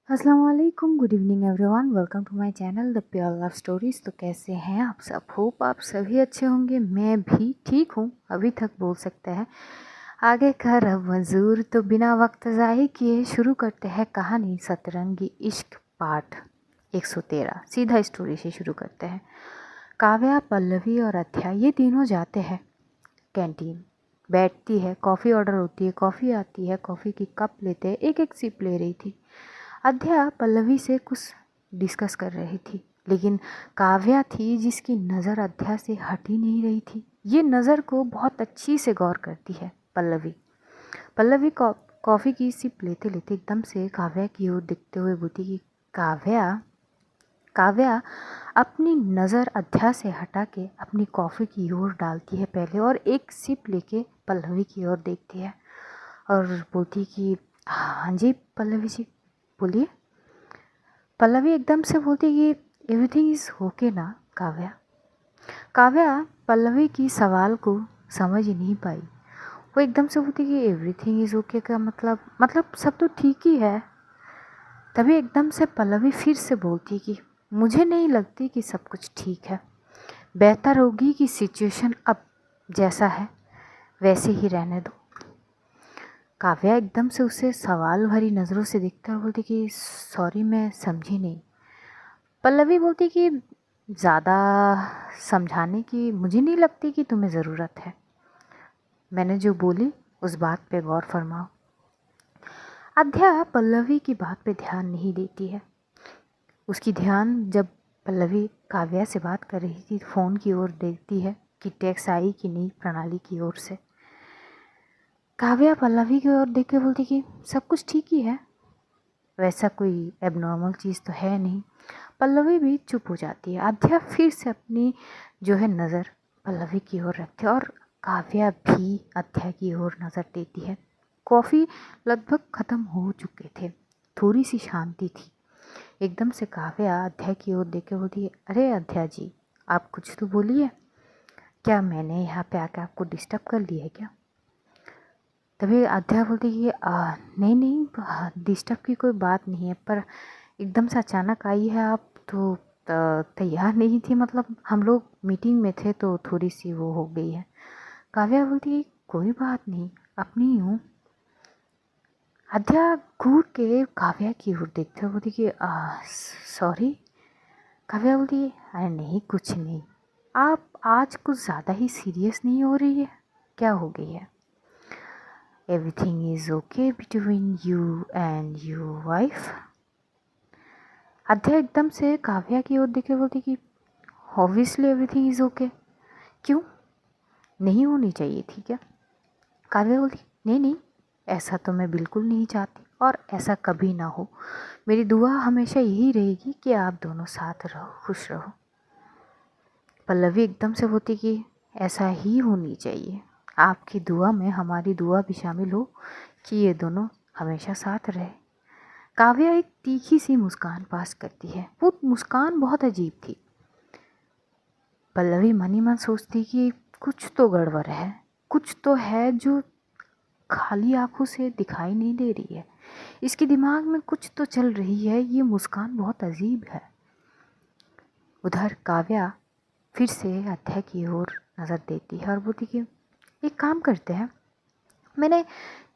अस्सलाम वालेकुम, good evening everyone, welcome to my channel the pure love stories. तो कैसे हैं आप सब? होप आप सभी अच्छे होंगे। मैं भी ठीक हूँ, अभी तक बोल सकते हैं। आगे का रब मंजूर। तो बिना वक्त ज़ाहिर किए शुरू करते हैं कहानी सतरंगी इश्क पार्ट 113। सीधा स्टोरी से शुरू करते हैं। काव्या, पल्लवी और अथया ये तीनों जाते हैं कैंटीन। बैठती है, कॉफ़ी ऑर्डर होती है, कॉफ़ी आती है, कॉफ़ी की कप लेते हैं, एक एक सिप ले रही थी। अध्या पल्लवी से कुछ डिस्कस कर रही थी, लेकिन काव्या थी जिसकी नज़र अध्या से हट ही नहीं रही थी। ये नज़र को बहुत अच्छी से गौर करती है पल्लवी। पल्लवी कॉफ़ी की सिप लेते लेते एकदम से काव्या की ओर देखते हुए बोली कि काव्या। काव्या अपनी नज़र अध्या से हटा के अपनी कॉफ़ी की ओर डालती है पहले, और एक सिप लेके पल्लवी की ओर देखती है और बोलती कि हाँ जी पल्लवी जी, बोलिए। पल्लवी एकदम से बोलती कि एवरीथिंग इज़ ओके ना काव्या। काव्या पल्लवी की सवाल को समझ ही नहीं पाई। वो एकदम से बोलती कि एवरीथिंग इज़ ओके का मतलब सब तो ठीक ही है। तभी एकदम से पल्लवी फिर से बोलती कि मुझे नहीं लगती कि सब कुछ ठीक है। बेहतर होगी कि सिचुएशन अब जैसा है वैसे ही रहने दो। काव्या एकदम से उसे सवाल भरी नज़रों से देखकर बोलती कि सॉरी, मैं समझी नहीं। पल्लवी बोलती कि ज़्यादा समझाने की मुझे नहीं लगती कि तुम्हें ज़रूरत है। मैंने जो बोली उस बात पे गौर फरमाओ। अध्या पल्लवी की बात पे ध्यान नहीं देती है। उसकी ध्यान जब पल्लवी काव्या से बात कर रही थी फ़ोन की ओर देखती है कि टेक्स्ट आई कि नहीं प्रणाली की ओर से। काव्या पल्लवी की ओर देख के बोलती कि सब कुछ ठीक ही है, वैसा कोई एबनॉर्मल चीज़ तो है नहीं। पल्लवी भी चुप हो जाती है। आध्या फिर से अपनी जो है नज़र पल्लवी की ओर रखती है और काव्या भी आध्या की ओर नज़र देती है। कॉफ़ी लगभग ख़त्म हो चुके थे, थोड़ी सी शांति थी। एकदम से काव्या आध्या की ओर देख के बोलती है, अरे आध्या जी, आप कुछ तो बोलिए। क्या मैंने यहाँ पे आके आपको डिस्टर्ब कर लिया है क्या? तभी आध्या बोलती कि नहीं नहीं, डिस्टर्ब की कोई बात नहीं है, पर एकदम से अचानक आई है आप तो तैयार नहीं थी, मतलब हम लोग मीटिंग में थे तो थोड़ी सी वो हो गई है। काव्या बोलती है कोई बात नहीं, अपनी ही हूँ। आध्या घूर के काव्या की ओर देखते हुए बोलती कि सॉरी। काव्या बोलती है अरे नहीं कुछ नहीं, आप आज कुछ ज़्यादा ही सीरियस नहीं हो रही है? क्या हो गई है? Everything is okay between you and your wife. अध्या एकदम से काव्या की ओर देखे बोलती कि ऑब्वियसली एवरीथिंग इज़ ओके। क्यों, नहीं होनी चाहिए थी क्या? काव्या बोलती नहीं नहीं, ऐसा तो मैं बिल्कुल नहीं चाहती और ऐसा कभी ना हो। मेरी दुआ हमेशा यही रहेगी कि आप दोनों साथ रहो, खुश रहो। पल्लवी एकदम से बोलती कि ऐसा ही होनी चाहिए। आपकी दुआ में हमारी दुआ भी शामिल हो कि ये दोनों हमेशा साथ रहे। काव्या एक तीखी सी मुस्कान पास करती है। वो मुस्कान बहुत अजीब थी। पल्लवी मन ही मन सोचती कि कुछ तो गड़बड़ है, कुछ तो है जो खाली आंखों से दिखाई नहीं दे रही है। इसके दिमाग में कुछ तो चल रही है, ये मुस्कान बहुत अजीब है। उधर काव्या फिर से अध्याय की ओर नज़र देती है और बोलती कि एक काम करते हैं, मैंने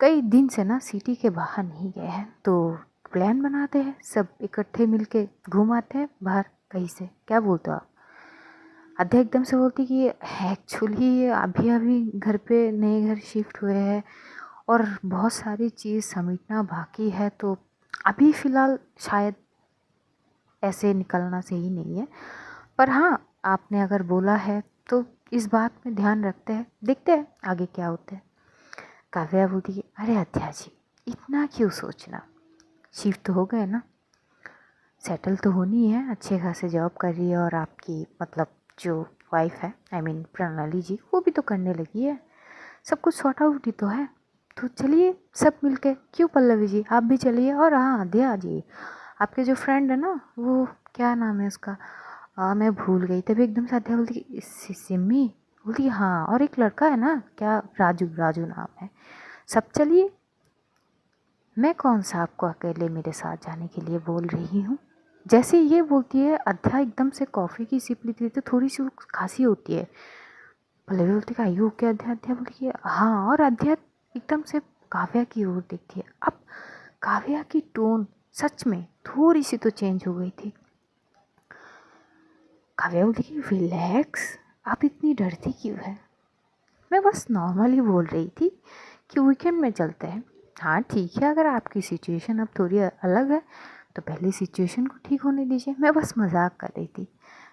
कई दिन से ना सिटी के बाहर नहीं गए हैं, तो प्लान बनाते हैं, सब इकट्ठे मिलके घूम आते हैं बाहर कहीं से। क्या बोलते हो आप? अध्या एकदम से बोलती कि एक्चुअली अभी अभी घर पे नए घर शिफ्ट हुए हैं और बहुत सारी चीज़ समेटना बाकी है, तो अभी फ़िलहाल शायद ऐसे निकलना सही नहीं है। पर हाँ, आपने अगर बोला है तो इस बात में ध्यान रखते हैं, देखते हैं आगे क्या होता है। काव्या बोलती है अरे अध्या जी, इतना क्यों सोचना, शिफ्ट तो हो गए ना, सेटल तो होनी है, अच्छे खासे जॉब कर रही है, और आपकी मतलब जो वाइफ है, आई मीन प्रणाली जी, वो भी तो करने लगी है, सब कुछ सॉर्ट आउट ही तो है। तो चलिए सब मिलके, क्यों पल्लवी जी आप भी चलिए, और हाँ अध्या जी, आपके जो फ्रेंड है ना, वो क्या नाम है उसका, मैं भूल गई। तभी एकदम से अध्या बोलती कि सिम्मी, बोलती हाँ, और एक लड़का है ना, क्या राजू, राजू नाम है, सब चलिए। मैं कौन सा आपको अकेले मेरे साथ जाने के लिए बोल रही हूँ। जैसे ये बोलती है, अध्या एकदम से कॉफ़ी की सिप लेती है तो थोड़ी सी खांसी होती है। पल्लवी बोलती है आयु क्या अध्या? अध्या बोलती है हाँ। और अध्या एकदम से काव्या की ओर देखती है। अब काव्या की टोन सच में थोड़ी सी तो चेंज हो गई थी। काव्या बोलती है रिलैक्स, आप इतनी डरती क्यों है? मैं बस नॉर्मली बोल रही थी कि वीकेंड में चलते हैं। हाँ ठीक है, अगर आपकी सिचुएशन अब थोड़ी अलग है तो पहले सिचुएशन को ठीक होने दीजिए। मैं बस मजाक कर रही थी,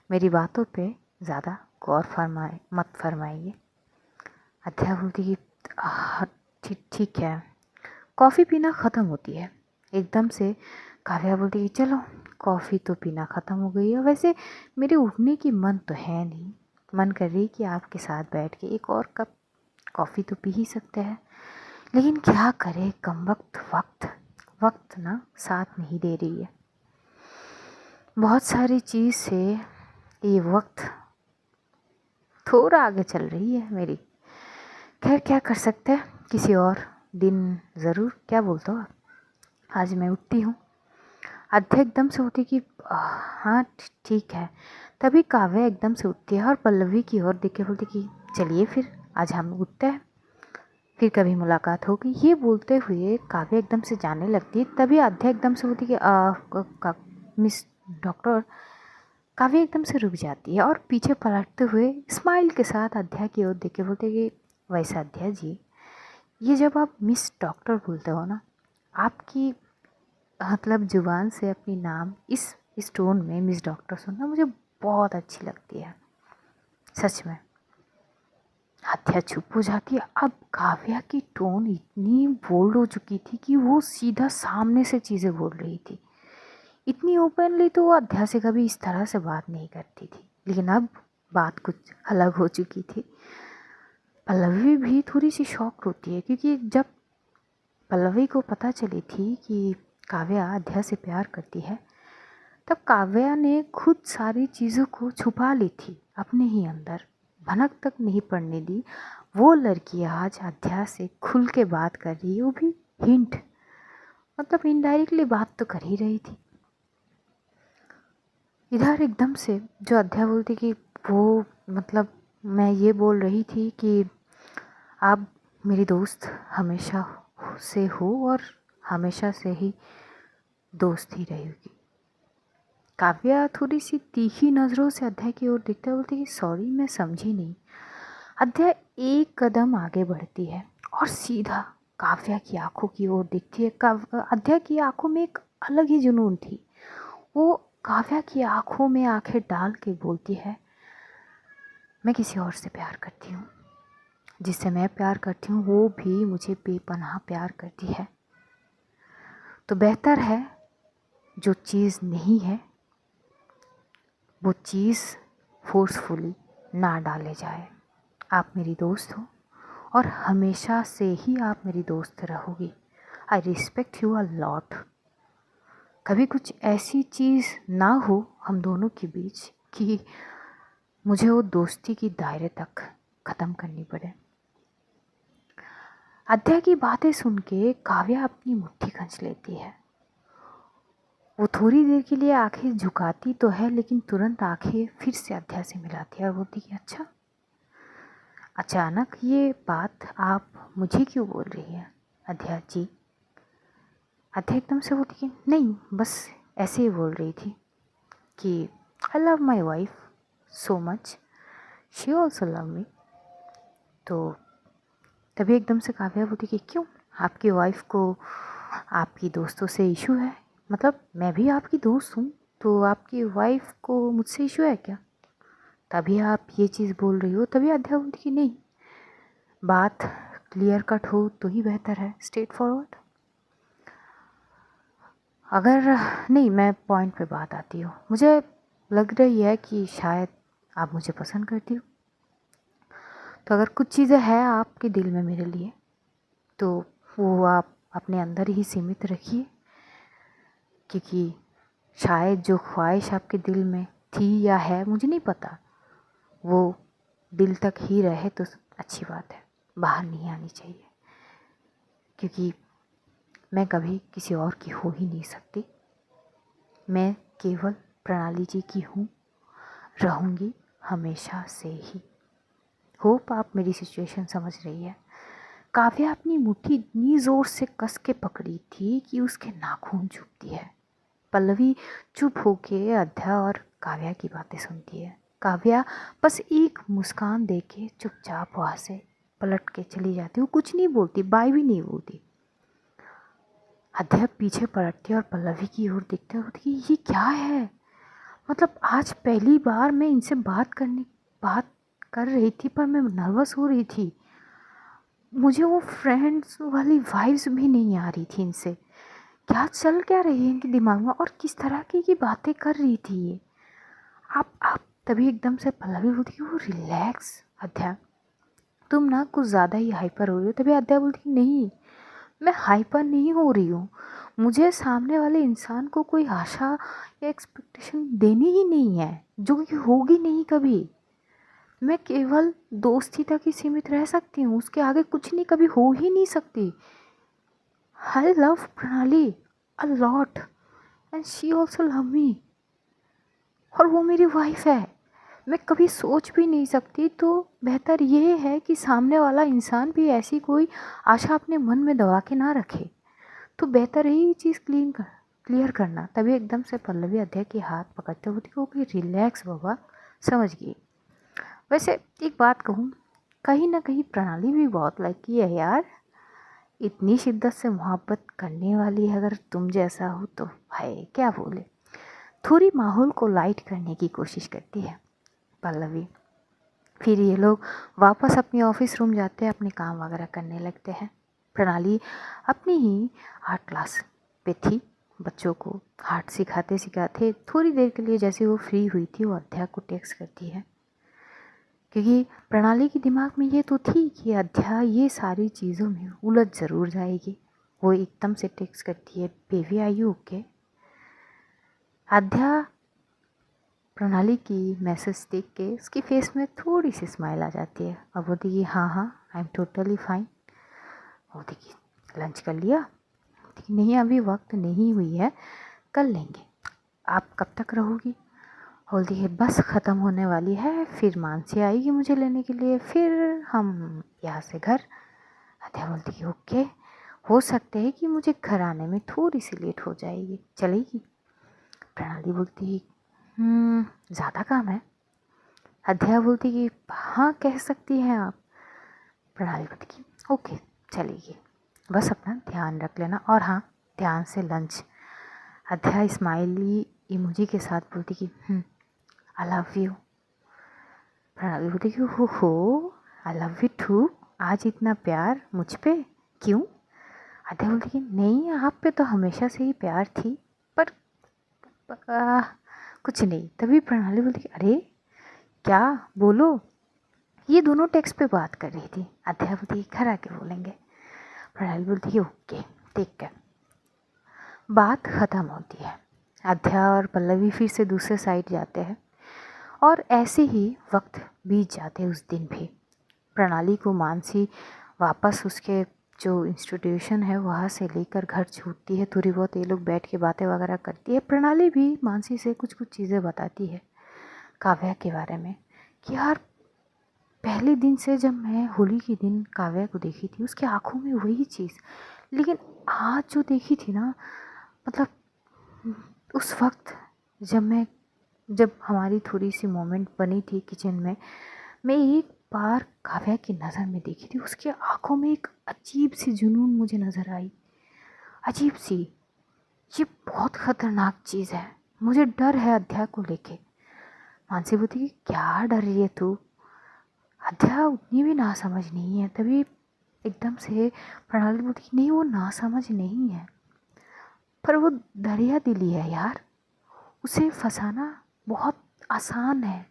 मेरी बातों पे ज़्यादा गौर मत फरमाइए। अध्या बोलती कि ठीक ठीक है। कॉफ़ी पीना ख़त्म होती है एकदम से। काव्या बोलती कि चलो कॉफ़ी तो पीना ख़त्म हो गई है, वैसे मेरे उठने की मन तो है नहीं। मन कर रही कि आपके साथ बैठ के एक और कप कॉफ़ी तो पी ही सकते हैं, लेकिन क्या करे, कम वक्त ना साथ नहीं दे रही है। बहुत सारी चीज़ से ये वक्त थोड़ा आगे चल रही है मेरी। खैर क्या कर सकते हैं, किसी और दिन ज़रूर। क्या बोलते हो आप? आज मैं उठती हूँ। अध्या एकदम से उठी कि हाँ ठीक है। तभी काव्या एकदम से उठती है और पल्लवी की ओर देख के बोलती कि चलिए फिर आज हम उठते हैं, फिर कभी मुलाकात होगी। ये बोलते हुए काव्या एकदम से जाने लगती है। तभी अध्या एकदम से बोलती कि मिस डॉक्टर। काव्या एकदम से रुक जाती है और पीछे पलटते हुए स्माइल के साथ अध्या की ओर देख के बोलते कि वैसे अध्या जी, ये जब आप मिस डॉक्टर बोलते हो ना, आपकी मतलब ज़ुबान से अपनी नाम इस टोन में मिस डॉक्टर सुनना मुझे बहुत अच्छी लगती है सच में। अध्या चुप हो जाती है। अब काव्या की टोन इतनी बोल्ड हो चुकी थी कि वो सीधा सामने से चीज़ें बोल रही थी। इतनी ओपनली तो वो अध्या से कभी इस तरह से बात नहीं करती थी, लेकिन अब बात कुछ अलग हो चुकी थी। पल्लवी भी थोड़ी सी शॉक होती है, क्योंकि जब पल्लवी को पता चली थी कि काव्या अध्या से प्यार करती है, तब काव्या ने खुद सारी चीज़ों को छुपा ली थी अपने ही अंदर, भनक तक नहीं पड़ने दी। वो लड़की आज अध्या से खुल के बात कर रही है, वो भी हिंट, मतलब इनडायरेक्टली बात तो कर ही रही थी। इधर एकदम से जो अध्या बोलती कि वो मतलब मैं ये बोल रही थी कि आप मेरी दोस्त हमेशा से हो और हमेशा से ही दोस्त ही रहेगी। काव्या थोड़ी सी तीखी नज़रों से अध्या की ओर देखते बोलती कि सॉरी मैं समझी नहीं। अध्या एक कदम आगे बढ़ती है और सीधा काव्या की आंखों की ओर देखती है। अध्या की आंखों में एक अलग ही जुनून थी। वो काव्या की आंखों में आंखें डाल के बोलती है मैं किसी और से प्यार करती हूँ, जिससे मैं प्यार करती हूँ वो भी मुझे बेपनाह प्यार करती है। तो बेहतर है जो चीज़ नहीं है वो चीज़ फोर्सफुली ना डाले जाए। आप मेरी दोस्त हो और हमेशा से ही आप मेरी दोस्त रहोगी। I respect you a lot. कभी कुछ ऐसी चीज़ ना हो हम दोनों के बीच कि मुझे वो दोस्ती की दायरे तक ख़त्म करनी पड़े। अध्या की बातें सुन के काव्या अपनी मुट्ठी खींच लेती है। वो थोड़ी देर के लिए आंखें झुकाती तो है, लेकिन तुरंत आंखें फिर से अध्या से मिलाती है और बोलती कि अच्छा, अचानक ये बात आप मुझे क्यों बोल रही हैं अध्या जी? अध्या एकदम से बोलती कि नहीं, बस ऐसे ही बोल रही थी कि I love my wife so much, she also love me. तो तभी एकदम से काव्या बोलती कि क्यों, आपकी वाइफ को आपकी दोस्तों से इशू है? मतलब मैं भी आपकी दोस्त हूँ, तो आपकी वाइफ को मुझसे इशू है क्या? तभी आप ये चीज़ बोल रही हो। तभी अध्या बोलती कि नहीं, बात क्लियर कट हो तो ही बेहतर है, स्ट्रेट फॉरवर्ड। अगर नहीं, मैं पॉइंट पे बात आती हूँ। मुझे लग रही है कि शायद आप मुझे पसंद करती हो, तो अगर कुछ चीज़ें हैं आपके दिल में मेरे लिए तो वो आप अपने अंदर ही सीमित रखिए, क्योंकि शायद जो ख्वाहिश आपके दिल में थी या है मुझे नहीं पता, वो दिल तक ही रहे तो अच्छी बात है, बाहर नहीं आनी चाहिए। क्योंकि मैं कभी किसी और की हो ही नहीं सकती। मैं केवल प्रणाली जी की हूँ, रहूँगी हमेशा से ही। होप आप मेरी सिचुएशन समझ रही है। काव्या अपनी मुट्ठी इतनी ज़ोर से कस के पकड़ी थी कि उसके नाखून चुभती है। पल्लवी चुप होके अध्या और काव्या की बातें सुनती है। काव्या बस एक मुस्कान देके चुपचाप वहाँ से पलट के चली जाती। वो कुछ नहीं बोलती, बाय भी नहीं बोलती। अध्या पीछे पलटती और पल्लवी की ओर देखते होती कि ये क्या है। मतलब आज पहली बार मैं इनसे बात कर रही थी, पर मैं नर्वस हो रही थी। मुझे वो फ्रेंड्स वाली वाइब्स भी नहीं आ रही थी इनसे। क्या चल क्या रही है इनके दिमाग में और किस तरह की बातें कर रही थी ये। आप तभी एकदम से पल्लवी बोलती कि वो रिलैक्स अध्या, तुम ना कुछ ज़्यादा ही हाइपर हो रही हो। तभी अध्या बोलती कि नहीं, मैं हाइपर नहीं हो रही हूँ। मुझे सामने वाले इंसान को कोई आशा या एक्सपेक्टेशन देनी ही नहीं है, जो कि होगी नहीं कभी। मैं केवल दोस्ती तक ही सीमित रह सकती हूँ, उसके आगे कुछ नहीं, कभी हो ही नहीं सकती। आई लव प्रणाली a lot and she also love me, और वो मेरी वाइफ है। मैं कभी सोच भी नहीं सकती, तो बेहतर ये है कि सामने वाला इंसान भी ऐसी कोई आशा अपने मन में दबा के ना रखे। तो बेहतर है ये चीज़ क्लियर करना। तभी एकदम से पल्लवी अध्या के हाथ पकड़ते हुए कि ओके रिलैक्स बाबा, समझ गई। वैसे एक बात कहूँ, कहीं ना कहीं प्रणाली भी बहुत लकी है यार। इतनी शिद्दत से मोहब्बत करने वाली अगर तुम जैसा हो तो भाई क्या बोले। थोड़ी माहौल को लाइट करने की कोशिश करती है पल्लवी। फिर ये लोग वापस अपनी ऑफिस रूम जाते हैं, अपने काम वगैरह करने लगते हैं। प्रणाली अपनी ही आर्ट क्लास पे थी, बच्चों को आर्ट सिखाते सिखाते थोड़ी देर के लिए जैसे वो फ्री हुई थी, वो अध्या को टेक्स्ट करती है। क्योंकि प्रणाली के दिमाग में ये तो थी कि अध्या ये सारी चीज़ों में उलझ ज़रूर जाएगी। वो एकदम से टेक्स्ट करती है, बेबी आर यू ओके। अध्या प्रणाली की मैसेज देख के उसकी फेस में थोड़ी सी स्माइल आ जाती है और बोलती कि हाँ हाँ आई एम टोटली फाइन। बोलती कि लंच कर लिया। बोलती कि नहीं अभी वक्त नहीं हुई है, कर लेंगे। आप कब तक रहोगी। बोलती है बस ख़त्म होने वाली है, फिर मानसी आएगी मुझे लेने के लिए, फिर हम यहाँ से घर। अध्या बोलती है ओके, हो सकता है कि मुझे घर आने में थोड़ी सी लेट हो जाएगी, चलेगी। प्रणाली बोलती है ज़्यादा काम है। अध्या बोलती कि हाँ कह सकती हैं आप। प्रणाली बोलती कि ओके चलेगी, बस अपना ध्यान रख लेना, और हाँ ध्यान से लंच। अध्या स्माइली इमोजी के साथ बोलती कि आई लव यू। प्रणाली बोलती कि हो आई लव यू टू, आज इतना प्यार मुझ पे क्यों। अध्या बोलती कि नहीं आप पे तो हमेशा से ही प्यार थी, पर कुछ नहीं। तभी प्रणाली बोलती कि अरे क्या बोलो। ये दोनों टेक्स्ट पे बात कर रही थी। अध्या बोलती घर आके बोलेंगे। प्रणाली बोलती है ओके ठीक है। बात ख़त्म होती है। अध्या और पल्लवी फिर से दूसरे साइड जाते हैं और ऐसे ही वक्त बीत जाते उस दिन भी। प्रणाली को मानसी वापस उसके जो इंस्टीट्यूशन है वहाँ से लेकर घर छूटती है। थोड़ी बहुत ये लोग बैठ के बातें वगैरह करती है। प्रणाली भी मानसी से कुछ कुछ चीज़ें बताती है काव्या के बारे में कि यार पहले दिन से जब मैं होली के दिन काव्या को देखी थी उसकी आंखों में वही चीज़, लेकिन आज जो देखी थी ना, मतलब उस वक्त जब हमारी थोड़ी सी मोमेंट बनी थी किचन में, मैं एक बार काव्या की नज़र में देखी थी, उसकी आंखों में एक अजीब सी जुनून मुझे नज़र आई, अजीब सी। ये बहुत ख़तरनाक चीज़ है, मुझे डर है अध्या को लेके। मानसी बोलती कि क्या डर रही है तू। अध्या उतनी भी ना समझ नहीं है। तभी एकदम से प्रणाली बोलती कि नहीं वो ना समझ नहीं है, पर वो दरिया दिली है यार, उसे फंसाना बहुत आसान है।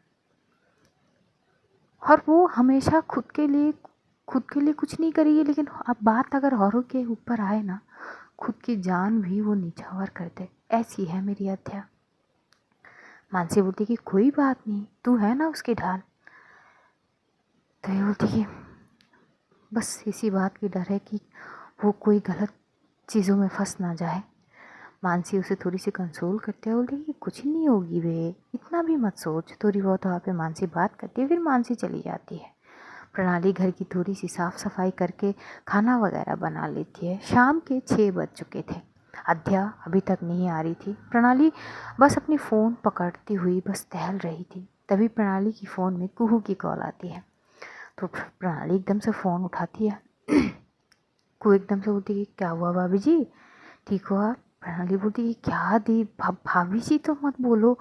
और वो हमेशा खुद के लिए कुछ नहीं करेगी, लेकिन अब बात अगर औरों के ऊपर आए ना, खुद की जान भी वो निछावर कर दे। ऐसी है मेरी अध्या। मानसी बोलती कि कोई बात नहीं, तू है ना उसकी ढाल। तो ये बोलती कि बस इसी बात की डर है कि वो कोई गलत चीज़ों में फंस ना जाए। मानसी उसे थोड़ी सी कंसोल करते हुए बोलती कि कुछ नहीं होगी बे, इतना भी मत सोच। थोड़ी बहुत वहाँ पे मानसी बात करती है, फिर मानसी चली जाती है। प्रणाली घर की थोड़ी सी साफ़ सफाई करके खाना वगैरह बना लेती है। शाम के 6 बज चुके थे। अध्या अभी तक नहीं आ रही थी। प्रणाली बस अपनी फ़ोन पकड़ती हुई बस टहल रही थी। तभी प्रणाली की फ़ोन में कुहू की कॉल आती है। तो प्रणाली एकदम से फ़ोन उठाती है। कुहू एकदम से बोलती है क्या हुआ भाभी जी, ठीक हो आप? प्रणाली बोलती है क्या दी, भाभी जी तो मत बोलो।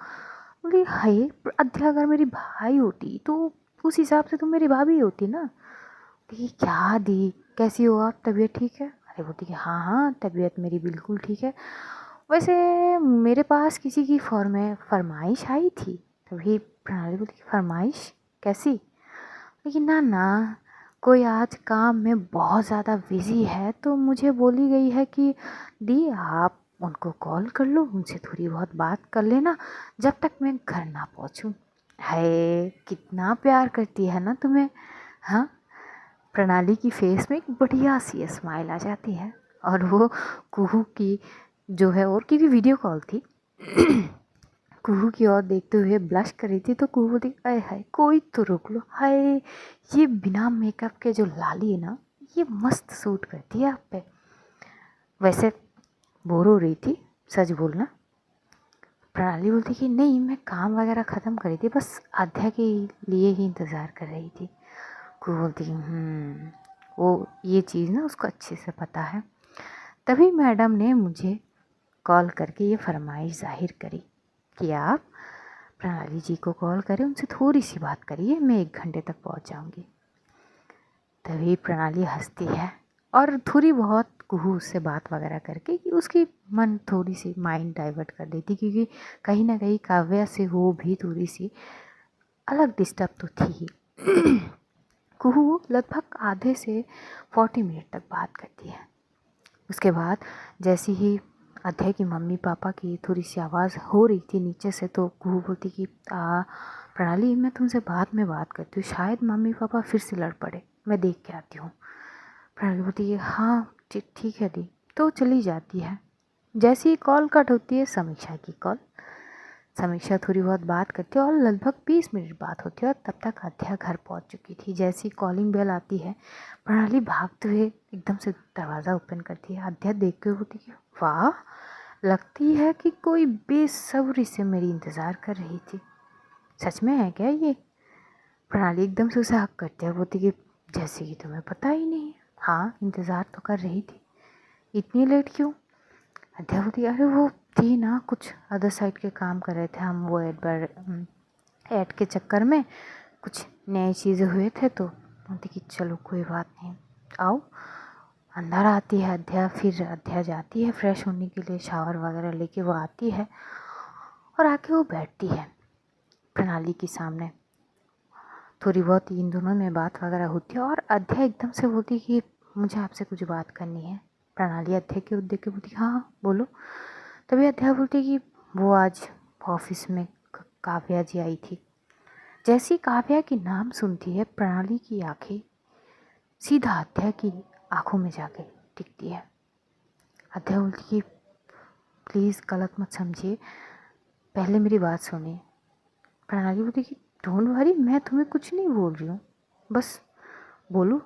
बोली हाय, अध्या अगर मेरी भाई होती तो उस हिसाब से तो मेरी भाभी होती ना। बोली क्या दी, कैसी हो आप, तबीयत ठीक है? अरे बोलती कि हाँ हाँ तबीयत मेरी बिल्कुल ठीक है। वैसे मेरे पास किसी की फरमाइश आई थी। तभी प्रणाली बोलती कि फरमाइश कैसी? लेकिन ना ना, कोई आज काम में बहुत ज़्यादा बिज़ी है तो मुझे बोली गई है कि दी आप उनको कॉल कर लो, उनसे थोड़ी बहुत बात कर लेना जब तक मैं घर ना पहुंचूं। हाय कितना प्यार करती है ना तुम्हें। हाँ, प्रणाली की फेस में एक बढ़िया सी स्माइल आ जाती है और वो कुहू की जो है और की भी वीडियो कॉल थी। कुहू की ओर देखते हुए ब्लश कर रही थी। तो कुहू बोलती अरे हाय कोई तो रोक लो, हाय ये बिना मेकअप के जो लाली है ना ये मस्त सूट करती है आप पे। वैसे बोर हो रही थी, सच बोलना। प्रणाली बोलती कि नहीं मैं काम वगैरह ख़त्म करी थी, बस आध्या के लिए ही इंतज़ार कर रही थी। कुहू बोलती वो ये चीज़ ना उसको अच्छे से पता है। तभी मैडम ने मुझे कॉल करके ये फरमाइश जाहिर करी कि आप प्रणाली जी को कॉल करें, उनसे थोड़ी सी बात करिए, मैं 1 घंटे तक पहुंच जाऊंगी। तभी प्रणाली हंसती है और थोड़ी बहुत कुहू उससे बात वगैरह करके कि उसकी मन थोड़ी सी माइंड डाइवर्ट कर देती, क्योंकि कहीं ना कहीं काव्या से वो भी थोड़ी सी अलग डिस्टर्ब तो थी ही। कुहू लगभग आधे से 40 मिनट तक बात करती है। उसके बाद जैसे ही अध्याय की मम्मी पापा की थोड़ी सी आवाज़ हो रही थी नीचे से, तो कुहू बोलती कि प्रणाली मैं तुमसे बाद में बात करती हूँ, शायद मम्मी पापा फिर से लड़ पड़े, मैं देख के आती हूँ। प्रणाली बोलती है हाँ ठीक है दी, तो चली जाती है। जैसे ही कॉल कट होती है समीक्षा की कॉल। समीक्षा थोड़ी बहुत बात करती है और लगभग 20 मिनट बात होती है और तब तक अध्या घर पहुंच चुकी थी। जैसी कॉलिंग बेल आती है प्रणाली भागते हुए एकदम से दरवाज़ा ओपन करती है। अध्या देख के बोलती है वाह, लगती है कि कोई बेसब्री से मेरी इंतज़ार कर रही थी। सच में है क्या ये? प्रणाली एकदम से उसे हक करती है, बोलती कि जैसे कि तुम्हें पता ही नहीं है। हाँ इंतज़ार तो कर रही थी, इतनी लेट क्यों? अध्या बोलती अरे वो थी ना, कुछ अदर साइड के काम कर रहे थे हम, वो ऐड के चक्कर में कुछ नई चीज़ें हुए थे, तो बोलती कि चलो कोई बात नहीं, आओ। अंदर आती है अध्या, फिर अध्या जाती है फ्रेश होने के लिए, शावर वगैरह लेके वो आती है और आके वो बैठती है प्रणाली के सामने। थोड़ी बहुत इन दोनों में बात वगैरह होती है और अध्या एकदम से बोलती कि मुझे आपसे कुछ बात करनी है। प्रणाली अध्या की ओर देख के बोलती हाँ बोलो। तभी अध्या बोलती कि वो आज ऑफिस में काव्या जी आई थी। जैसी काव्या की नाम सुनती है प्रणाली की आंखें सीधा अध्या की आंखों में जाके टिकती है। अध्या बोलती कि प्लीज़ गलत मत समझिए, पहले मेरी बात सुनिए। प्रणाली बोलती कि डोंट वरी, मैं तुम्हें कुछ नहीं बोल रही हूँ, बस बोलो।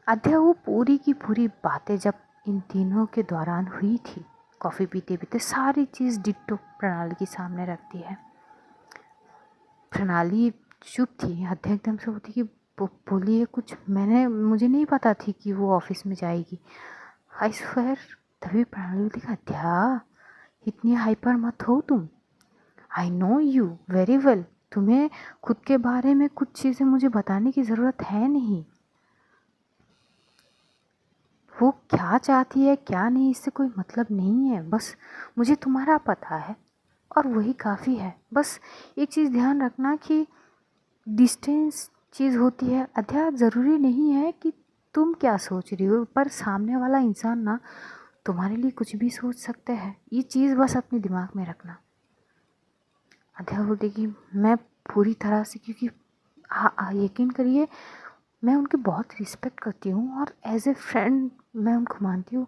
अध्या वो पूरी की पूरी बातें जब इन तीनों के दौरान हुई थी, कॉफ़ी पीते पीते सारी चीज़ डिट्टो प्रणाली के सामने रखती है। प्रणाली चुप थी। अध्या एकदम से होती कि बोलिए कुछ, मुझे नहीं पता थी कि वो ऑफिस में जाएगी, आई स्वेयर। तभी प्रणाली बोलती अध्या इतनी हाइपर मत हो तुम, I know you very well, तुम्हें खुद के बारे में कुछ चीज़ें मुझे बताने की ज़रूरत है नहीं। वो क्या चाहती है क्या नहीं इससे कोई मतलब नहीं है, बस मुझे तुम्हारा पता है और वही काफ़ी है। बस एक चीज़ ध्यान रखना कि डिस्टेंस चीज़ होती है अध्या, ज़रूरी नहीं है कि तुम क्या सोच रही हो, पर सामने वाला इंसान ना तुम्हारे लिए कुछ भी सोच सकते हैं, ये चीज़ बस अपने दिमाग में रखना। अध्या बोलती कि मैं पूरी तरह से, क्योंकि यकीन करिए मैं उनकी बहुत रिस्पेक्ट करती हूँ और एज ए फ्रेंड मैं उनको मानती हूँ,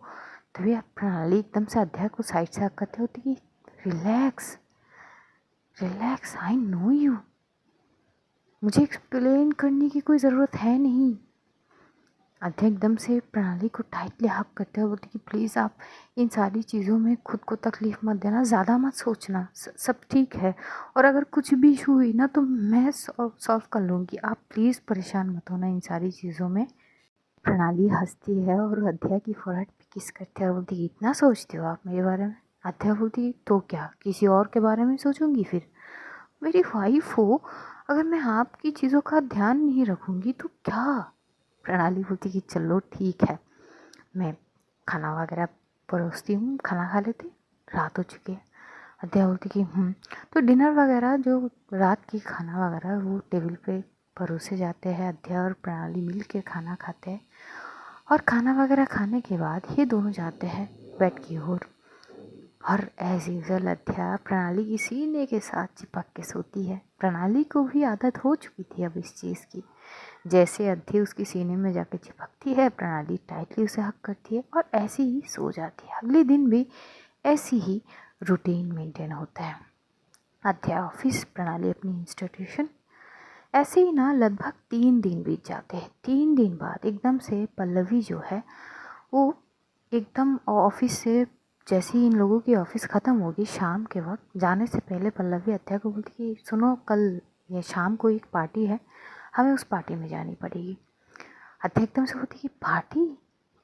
तभी आप प्रणाली एकदम से अध्या को साइड से हक करते होती कि relax relax, I know you, मुझे एक्सप्लेन करने की कोई ज़रूरत है नहीं। अध्या एकदम से प्रणाली को टाइटली हक करते हुए बोलती कि प्लीज़ आप इन सारी चीज़ों में खुद को तकलीफ़ मत देना, ज़्यादा मत सोचना, सब ठीक है, और अगर कुछ भी इशू हुई ना तो मैं सॉल्व कर लूँगी, आप प्लीज़ परेशान मत होना इन सारी चीज़ों में। प्रणाली हंसती है और अध्या की फोrehead पे किस करते हैं और बोलती है इतना सोचते हो आप मेरे बारे में। अध्या बोलती तो क्या, किसी और के बारे में सोचूंगी फिर, मेरी वाइफ हो, अगर मैं आपकी चीज़ों का ध्यान नहीं रखूँगी तो क्या। प्रणाली बोलती कि चलो ठीक है, मैं खाना वगैरह परोसती हूँ, खाना खा लेते, रात हो चुकी है। अध्या बोलती कि तो डिनर वगैरह जो रात की खाना वगैरह वो टेबल पे परोसे जाते हैं। अध्या और प्रणाली मिल के खाना खाते हैं और खाना वगैरह खाने के बाद ये दोनों जाते हैं बेड की ओर। और एज यूजल अध्या प्रणाली की सीने के साथ चिपक के सोती है। प्रणाली को भी आदत हो चुकी थी अब इस चीज़ की, जैसे अध्या उसकी सीने में जाके चिपकती है प्रणाली टाइटली उसे हक करती है और ऐसे ही सो जाती है। अगले दिन भी ऐसी ही रूटीन मेंटेन होता है। अध्या ऑफिस, प्रणाली अपनी इंस्टीट्यूशन। ऐसे ही ना लगभग 3 दिन बीत जाते हैं। 3 दिन बाद एकदम से पल्लवी जो है वो एकदम ऑफिस से, जैसे ही इन लोगों की ऑफिस ख़त्म होगी शाम के वक्त, जाने से पहले पल्लवी अध्या को बोलती कि सुनो, कल ये शाम को एक पार्टी है, हमें उस पार्टी में जानी पड़ेगी। अध्या एकदम से बोलती कि पार्टी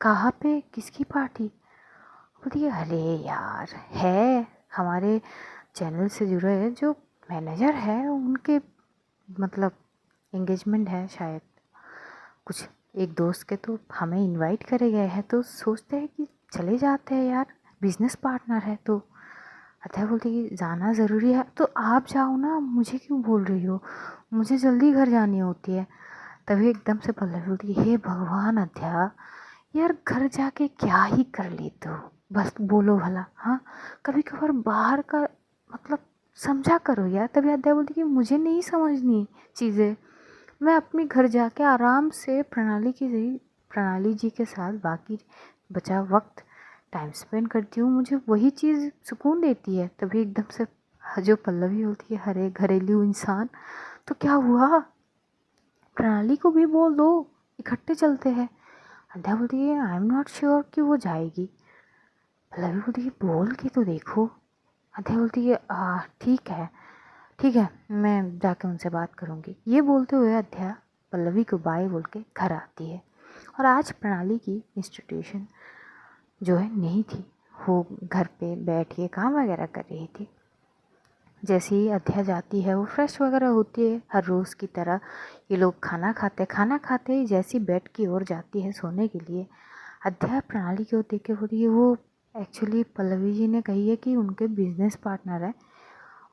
कहाँ पे, किसकी पार्टी। बोलती है अरे यार, है हमारे चैनल से जुड़े जो मैनेजर है उनके, मतलब एंगेजमेंट है शायद कुछ एक दोस्त के, तो हमें इनवाइट करे गए हैं तो सोचते हैं कि चले जाते हैं यार, बिजनेस पार्टनर है तो। अतः बोलती कि जाना ज़रूरी है तो आप जाओ ना, मुझे क्यों बोल रही हो, मुझे जल्दी घर जानी होती है। तभी एकदम से पल्लवी बोलती हे भगवान अध्या, यार घर जाके क्या ही कर लेते हो, बस बोलो भला, हाँ कभी कभार बाहर का मतलब समझा करो यार। तभी अध्या बोलती कि मुझे नहीं समझनी चीज़ें, मैं अपने घर जाके आराम से प्रणाली जी के साथ बाकी बचा वक्त टाइम स्पेंड करती हूँ, मुझे वही चीज़ सुकून देती है। तभी एकदम से जो पल्लवी होती है, हरे घरेलू इंसान, तो क्या हुआ, प्रणाली को भी बोल दो, इकट्ठे चलते हैं। अध्या बोलती है आई एम नॉट श्योर कि वो जाएगी। पल्लवी बोलती है बोल के तो देखो। अध्या बोलती है ठीक है ठीक है, मैं जाके उनसे बात करूँगी। ये बोलते हुए अध्या पल्लवी को बाय बोल के घर आती है। और आज प्रणाली की इंस्टीट्यूशन जो है नहीं थी, वो घर पे बैठ के काम वगैरह कर रही थी। जैसे ही अध्या जाती है वो फ्रेश वगैरह होती है हर रोज़ की तरह। ये लोग खाना खाते ही जैसी बेड की ओर जाती है सोने के लिए, अध्या प्रणाली की ओर देख के बोलती है वो एक्चुअली पल्लवी जी ने कही है कि उनके बिजनेस पार्टनर है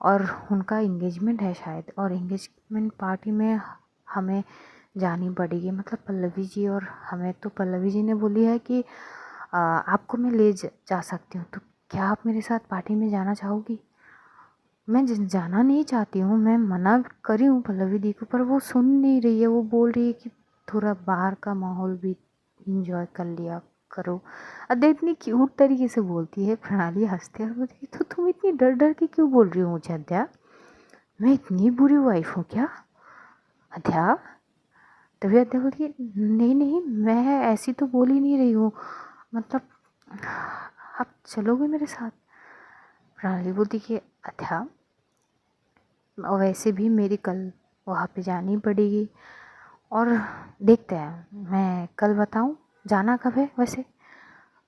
और उनका इंगेजमेंट है शायद, और इंगेजमेंट पार्टी में हमें जानी पड़ेगी, मतलब पल्लवी जी और हमें। तो पल्लवी जी ने बोली है कि आपको मैं ले जा सकती हूँ, तो क्या आप मेरे साथ पार्टी में जाना चाहोगी। मैं जाना नहीं चाहती हूँ, मैं मना करी हूँ पल्लवी दी को, पर वो सुन नहीं रही है। वो बोल रही है कि थोड़ा बाहर का माहौल भी इंजॉय कर लिया करो। अद्या इतनी क्यूट तरीके से बोलती है। प्रणाली हंसते और बोलती है तो तुम इतनी डर डर के क्यों बोल रही हो मुझे अद्या, मैं इतनी बुरी वाइफ हूँ क्या अद्या। तभी अद्या बोलती है नहीं नहीं, मैं ऐसी तो बोल ही नहीं रही हूँ, मतलब आप चलोगे मेरे साथ। प्रणाली बोलती कि अद्या वैसे भी मेरी कल वहाँ पे जानी पड़ेगी और देखते हैं, मैं कल बताऊँ जाना कब है वैसे।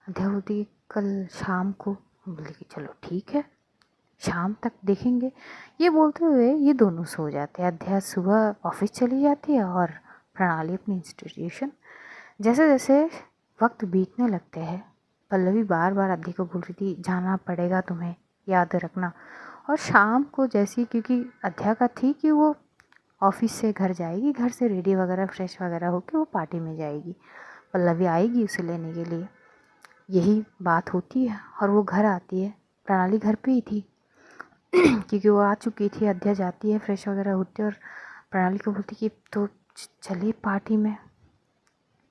अध्या बोलती है कल शाम को। बोली कि चलो ठीक है, शाम तक देखेंगे। ये बोलते हुए ये दोनों सो जाते हैं। अध्या सुबह ऑफिस चली जाती है और प्रणाली अपनी इंस्टीट्यूशन। जैसे जैसे वक्त बीतने लगते हैं, पल्लवी बार बार अध्या को बोल रही थी जाना पड़ेगा तुम्हें, याद रखना। और शाम को जैसी, क्योंकि अध्या का थी कि वो ऑफिस से घर जाएगी, घर से रेडी वगैरह फ्रेश वगैरह होकर वो पार्टी में जाएगी, पल्लवी आएगी उसे लेने के लिए, यही बात होती है। और वो घर आती है, प्रणाली घर पे ही थी क्योंकि वो आ चुकी थी। अध्या जाती है फ्रेश वगैरह होती है और प्रणाली को बोलती कि तो चलिए पार्टी में।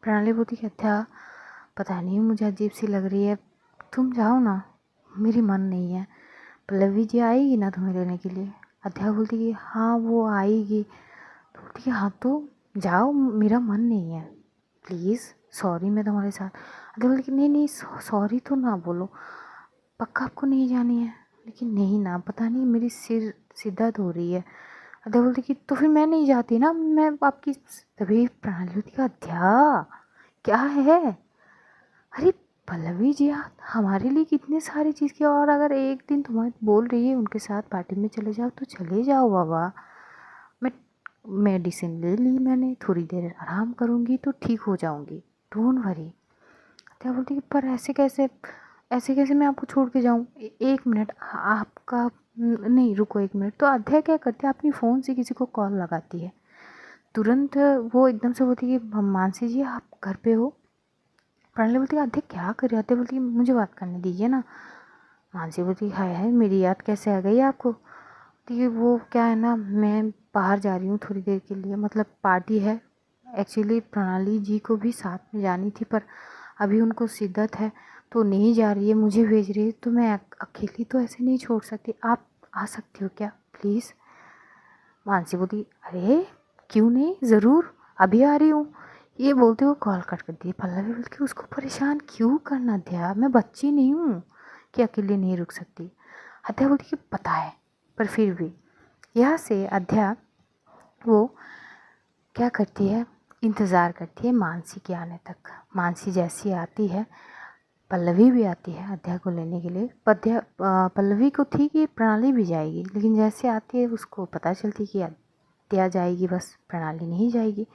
प्रणाली बोलती कि अध्या पता नहीं मुझे अजीब सी लग रही है, तुम जाओ ना, मेरी मन नहीं है। पल्लवी जी आएगी ना तुम्हें लेने के लिए? अध्या बोलती कि हाँ वो आएगी। तो बोलती कि हाँ तो जाओ, मेरा मन नहीं है, प्लीज़ सॉरी मैं तुम्हारे साथ। अध्या बोलती कि नहीं नहीं सॉरी तो ना बोलो, पक्का आपको नहीं जानी है? लेकिन नहीं ना, पता नहीं मेरी सिर दर्द हो रही है। अध्या बोलती कि तो फिर मैं नहीं जाती ना, मैं आपकी। तभी प्रणाली बोलती कि अध्या क्या है? अरे पल्लवी जी, आप हमारे लिए कितने सारी चीज़ की, और अगर एक दिन तुम्हें बोल रही है उनके साथ पार्टी में चले जाओ तो चले जाओ बाबा। मैं मेडिसिन ले ली मैंने, थोड़ी देर आराम करूँगी तो ठीक हो जाऊँगी, डोंट वरी। क्या बोलती कि पर ऐसे कैसे मैं आपको छोड़ के जाऊँ? एक मिनट आपका नहीं, रुको एक मिनट। तो अध्याय क्या करते हैं, अपनी फ़ोन से किसी को कॉल लगाती है। तुरंत वो एकदम से बोलती कि मानसी जी आप घर पे हो? प्रणाली बोलती है अध्याय क्या कर रहे हो? अध्याय बोलती है मुझे बात करने दीजिए ना। मानसी बोलती है हाय हाय, मेरी याद कैसे आ गई आपको? ठीक है, वो क्या है ना, मैं बाहर जा रही हूँ थोड़ी देर के लिए, मतलब पार्टी है। एक्चुअली प्रणाली जी को भी साथ में जानी थी, पर अभी उनको शिद्दत है तो नहीं जा रही है, मुझे भेज रही है, तो मैं अकेली तो ऐसे नहीं छोड़ सकती, आप आ सकती हो क्या प्लीज़? मानसी बोली अरे क्यों नहीं, ज़रूर अभी आ रही हूँ। ये बोलते हुए कॉल कट कर दिए। पल्लवी बोलती कि उसको परेशान क्यों करना अध्या, मैं बच्ची नहीं हूँ कि अकेले नहीं रुक सकती। अध्या बोलती कि पता है, पर फिर भी। यहाँ से अध्या वो क्या करती है, इंतज़ार करती है मानसी के आने तक। मानसी जैसी आती है, पल्लवी भी आती है अध्या को लेने के लिए। पल्लवी को थी कि प्रणाली भी जाएगी, लेकिन जैसे आती है उसको पता चलती कि अध्या जाएगी, बस प्रणाली नहीं जाएगी।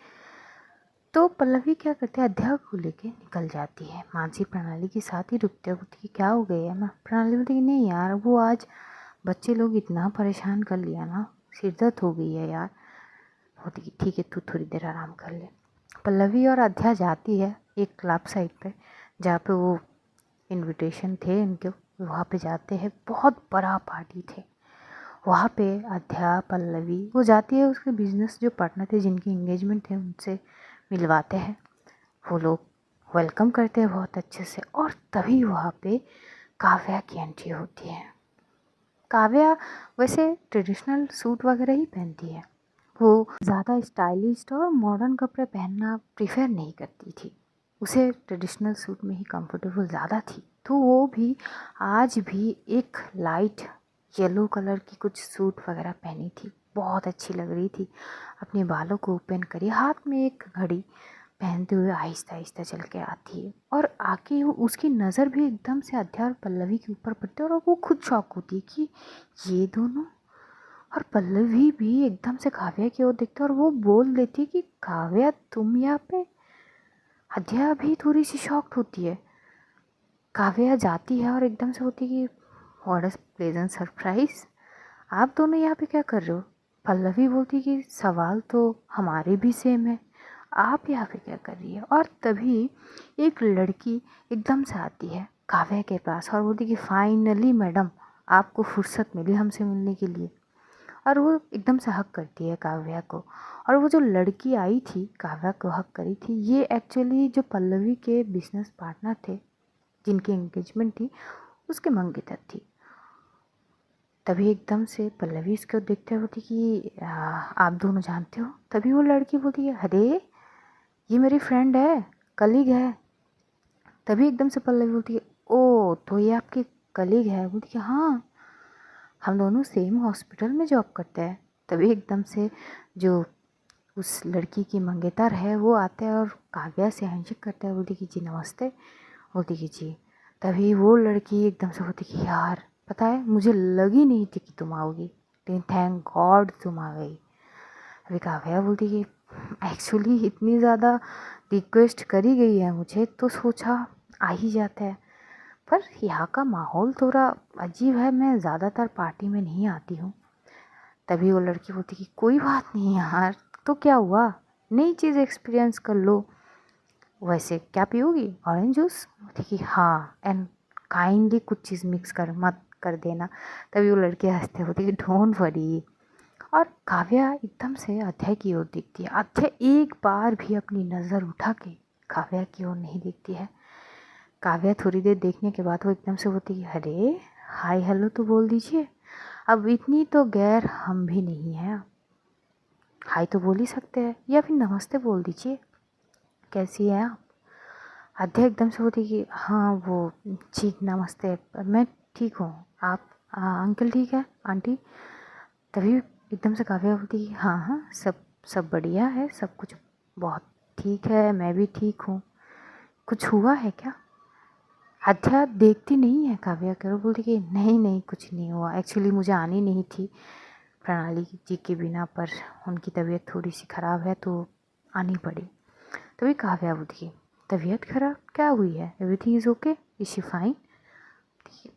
तो पल्लवी क्या करती है, अध्या को लेके निकल जाती है। मानसी प्रणाली के साथ ही रुकते होती कि क्या हो गया है ना? प्रणाली बोलती कि नहीं यार, वो आज बच्चे लोग इतना परेशान कर लिया ना, सिर दर्द हो गई है यार। होती कि ठीक है तू थोड़ी देर आराम कर ले। पल्लवी और अध्या जाती है एक क्लब साइड पे, जहाँ पे वो इनविटेशन थे इनके, वहाँ पे जाते हैं। बहुत बड़ा पार्टी थे वहाँ पे। अध्या पल्लवी वो जाती है, उसके बिजनेस जो पार्टनर थे जिनकी एंगेजमेंट थे उनसे मिलवाते हैं। वो लोग वेलकम करते हैं बहुत अच्छे से, और तभी वहाँ पे काव्या की एंट्री होती है। काव्या वैसे ट्रेडिशनल सूट वगैरह ही पहनती है, वो ज़्यादा स्टाइलिश और मॉडर्न कपड़े पहनना प्रेफर नहीं करती थी, उसे ट्रेडिशनल सूट में ही कंफर्टेबल ज़्यादा थी। तो वो भी आज भी एक लाइट येलो कलर की कुछ सूट वगैरह पहनी थी, बहुत अच्छी लग रही थी। अपने बालों को ओपन करी, हाथ में एक घड़ी पहनते हुए आहिस्ता आहिस्ता चल के आती है, और आके उसकी नज़र भी एकदम से अध्या और पल्लवी के ऊपर पड़ती है, और वो खुद शॉक होती है कि ये दोनों। और पल्लवी भी एकदम से काव्या की ओर देखती है और वो बोल देती कि काव्या तुम यहाँ पे? अध्या भी थोड़ी सी शॉक्ड होती है। काव्या जाती है और एकदम से होती कि व्हाट अ प्लेजेंट सरप्राइज, आप दोनों यहाँ पे क्या कर रहे हो? पल्लवी बोलती कि सवाल तो हमारे भी सेम है, आप यहाँ पे क्या कर रही है? और तभी एक लड़की एकदम से आती है काव्या के पास और बोलती कि फाइनली मैडम आपको फुर्सत मिली हमसे मिलने के लिए। और वो एकदम से हक करती है काव्या को। और वो जो लड़की आई थी काव्या को हक करी थी, ये एक्चुअली जो पल्लवी के बिजनेस पार्टनर थे जिनकी एंगेजमेंट थी उसके मंगेतर थी। तभी एकदम से पल्लवी इसको देखते होती कि आप दोनों जानते हो? तभी वो लड़की बोलती है अरे ये मेरी फ्रेंड है, कलीग है। तभी एकदम से पल्लवी बोलती है ओ तो ये आपकी कलीग है? बोलती है हाँ, हम दोनों सेम हॉस्पिटल में जॉब करते हैं। तभी एकदम से जो उस लड़की की मंगेतर है वो आते हैं और काव्या से हैंडशेक करता है, बोलती कि जी नमस्ते। बोलती कि जी। तभी वो लड़की एकदम से बोलती कि यार पता है मुझे लगी नहीं थी कि तुम आओगी, लेकिन थैंक गॉड तुम आ गई। अभी काव्या बोलती कि एक्चुअली इतनी ज़्यादा रिक्वेस्ट करी गई है मुझे तो सोचा आ ही जाता है, पर यहाँ का माहौल थोड़ा अजीब है, मैं ज़्यादातर पार्टी में नहीं आती हूँ। तभी वो लड़की बोलती कि कोई बात नहीं यार, तो क्या हुआ, नई चीज़ एक्सपीरियंस कर लो। वैसे क्या पियोगी, ऑरेंज जूस? बोलती कि हाँ, एंड काइंडली कुछ चीज़ मिक्स कर मत कर देना। तभी वो लड़के हंसते बोलती कि डोंट वरी। और काव्या एकदम से अध्याय की ओर देखती है। अध्याय एक बार भी अपनी नज़र उठा के काव्या की ओर नहीं देखती है। काव्या थोड़ी देर देखने के बाद वो एकदम से बोलती है, अरे हाय हेलो तो बोल दीजिए, अब इतनी तो गैर हम भी नहीं हैं, हाय तो बोल ही सकते हैं, या फिर नमस्ते बोल दीजिए, कैसी है आप। आध्या एकदम से बोलती कि हाँ वो जी नमस्ते, मैं ठीक हूँ, आप अंकल ठीक है, आंटी। तभी एकदम से काव्या बोलती कि हाँ हाँ सब सब बढ़िया है, सब कुछ बहुत ठीक है, मैं भी ठीक हूँ, कुछ हुआ है क्या। आध्या देखती नहीं है काव्या को, बोलती कि नहीं नहीं कुछ नहीं हुआ, एक्चुअली मुझे आनी नहीं थी प्रणाली जी के बिना, पर उनकी तबीयत थोड़ी सी ख़राब है तो आनी पड़ी। तभी काव्या बोलती, तबीयत ख़राब क्या हुई है, everything is okay, is she fine.